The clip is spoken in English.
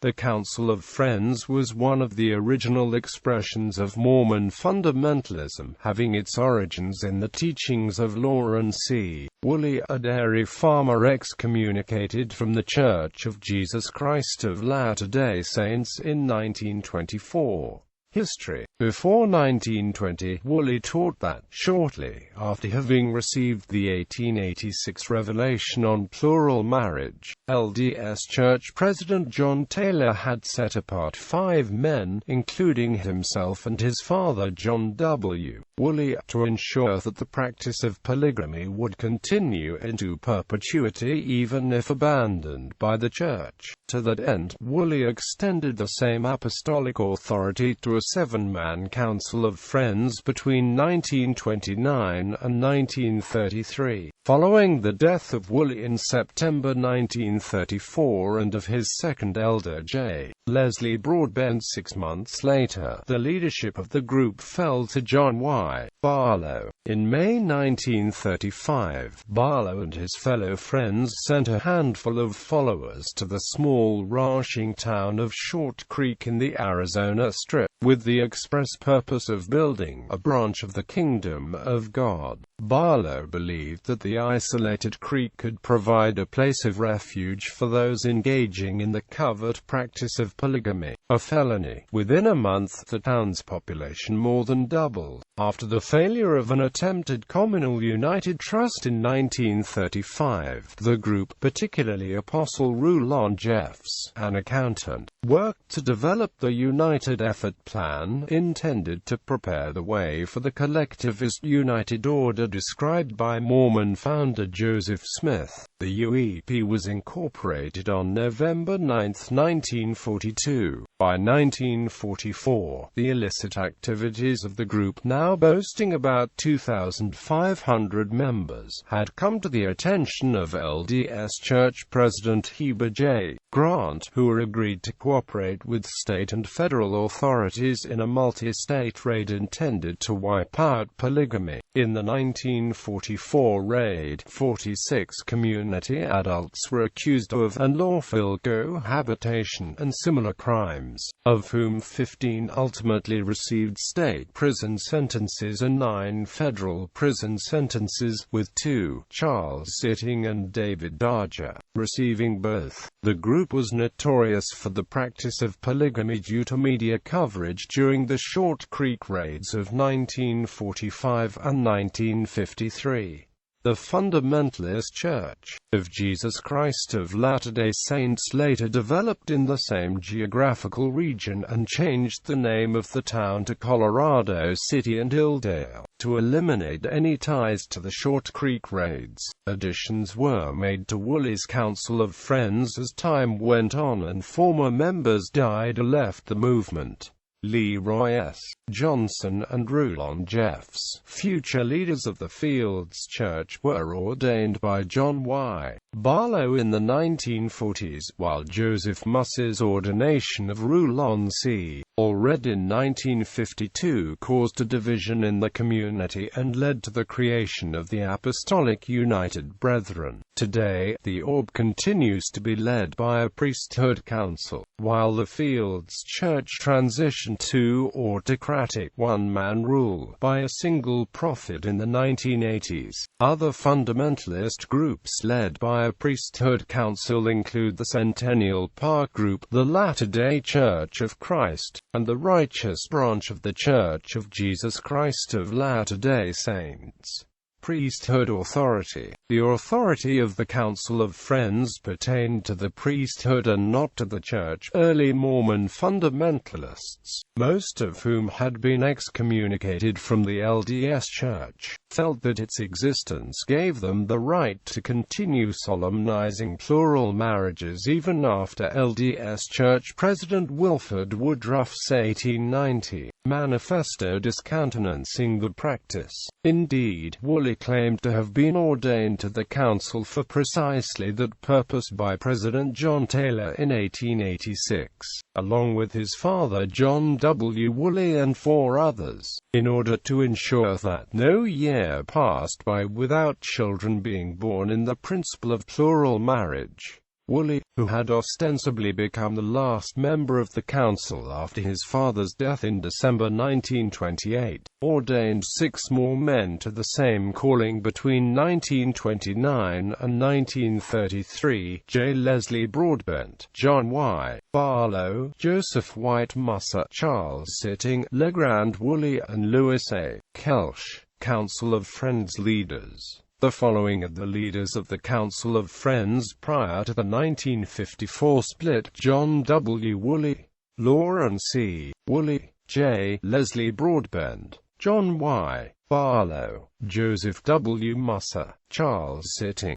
The Council of Friends was one of the original expressions of Mormon fundamentalism, having its origins in the teachings of Lorin C.Woolley, a dairy farmer excommunicated from the Church of Jesus Christ of Latter-day Saints in 1924. History. Before 1920, Woolley taught that, shortly after having received the 1886 revelation on plural marriage, LDS Church President John Taylor had set apart 5 men, including himself and his father John W. Woolley, to ensure that the practice of polygamy would continue into perpetuity even if abandoned by the Church. To that end, Woolley extended the same apostolic authority to a 7-man Council of Friends between 1929 and 1933. Following the death of Woolley in September 1934 and of his second elder J. Leslie Broadbent 6 months later, the leadership of the group fell to John Y. Barlow. In May 1935, Barlow and his fellow friends sent a handful of followers to the small ranching town of Short Creek in the Arizona Strip, with the express purpose of building a branch of the Kingdom of God. Barlow believed that the isolated creek could provide a place of refuge for those engaging in the covert practice of polygamy, a felony. Within a month, the town's population more than doubled. After the failure of an attempted communal united trust in 1935, the group, particularly Apostle Rulon Jeffs, an accountant, worked to develop the United Effort Plan, intended to prepare the way for the collectivist United Order described by Mormon founder Joseph Smith. The UEP was incorporated on November 9, 1942. By 1944, the illicit activities of the group, now boasting about 2,500 members, had come to the attention of LDS Church President Heber J. Grant, who agreed to cooperate with state and federal authorities in a multi-state raid intended to wipe out polygamy. In the 1944 raid, 46 community adults were accused of unlawful cohabitation and similar crimes, of whom 15 ultimately received state prison sentences and 9 federal prison sentences, with 2, Charles Sitting and David Darger, receiving both. The group was notorious for the practice of polygamy due to media coverage during the Short Creek raids of 1945 and 1953. The Fundamentalist Church of Jesus Christ of Latter-day Saints later developed in the same geographical region and changed the name of the town to Colorado City and Hildale, to eliminate any ties to the Short Creek raids. Additions were made to Woolley's Council of Friends as time went on and former members died or left the movement. Leroy S. Johnson and Rulon Jeffs, future leaders of the Fields Church, were ordained by John Y. Barlow in the 1940s, while Joseph Muss's ordination of Rulon C. Woolley in 1952 caused a division in the community and led to the creation of the Apostolic United Brethren. Today, the orb continues to be led by a priesthood council, while the Fields Church transitioned to autocratic one-man rule by a single prophet in the 1980s. Other fundamentalist groups led by a priesthood council include the Centennial Park Group, the Latter-day Church of Christ, and the Righteous Branch of the Church of Jesus Christ of Latter-day Saints. Priesthood Authority. The authority of the Council of Friends pertained to the priesthood and not to the Church. Early Mormon fundamentalists, most of whom had been excommunicated from the LDS Church, felt that its existence gave them the right to continue solemnizing plural marriages even after LDS Church President Wilford Woodruff's 1890 manifesto discountenancing the practice. Indeed, Woolley claimed to have been ordained to the council for precisely that purpose by President John Taylor in 1886, along with his father John W. Woolley and 4 others, in order to ensure that no year passed by without children being born in the principle of plural marriage. Woolley, who had ostensibly become the last member of the council after his father's death in December 1928, ordained 6 more men to the same calling between 1929 and 1933: J. Leslie Broadbent, John Y. Barlow, Joseph White Musser, Charles Sitting, Legrand Woolley, and Louis A. Kelch. Council of Friends leaders. The following are the leaders of the Council of Friends prior to the 1954 split: John W. Woolley, Lorin C.Woolley, J. Leslie Broadbent, John Y. Barlow, Joseph W. Musser, Charles Sitting.